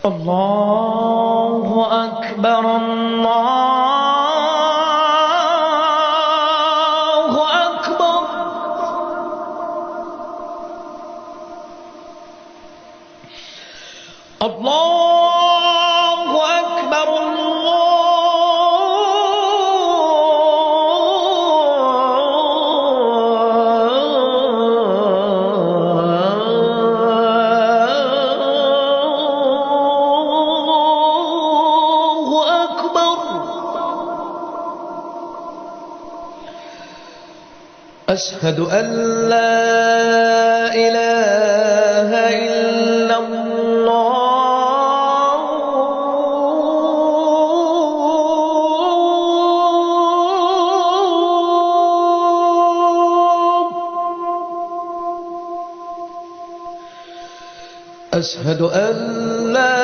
الله أكبر الله أكبر. الله أكبر الله أكبر. أشهد أن لا إله إلا الله أشهد أن لا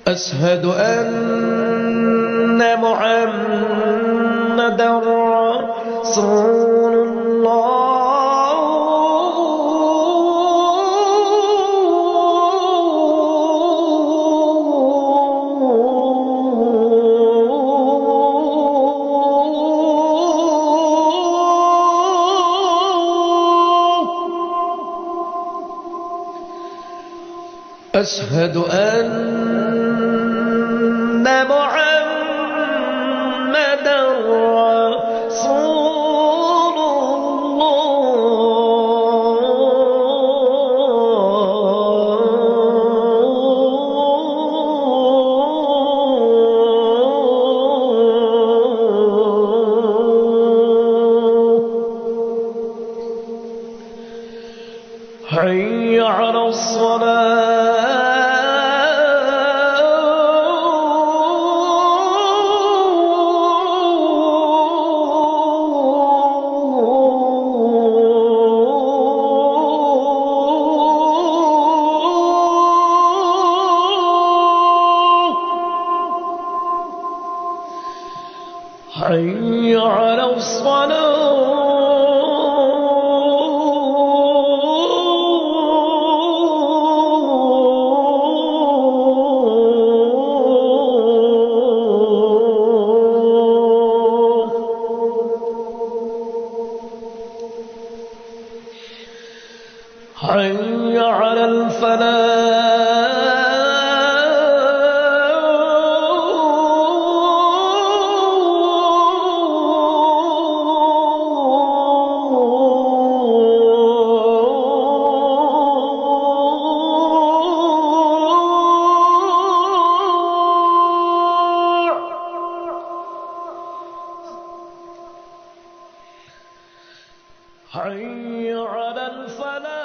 أشهد أن محمدًا رسول الله أشهد أن محمدًا رسول الله. حي على الصلاة. حي على الصلاة. حي على الفلاح. حي على الفلاح.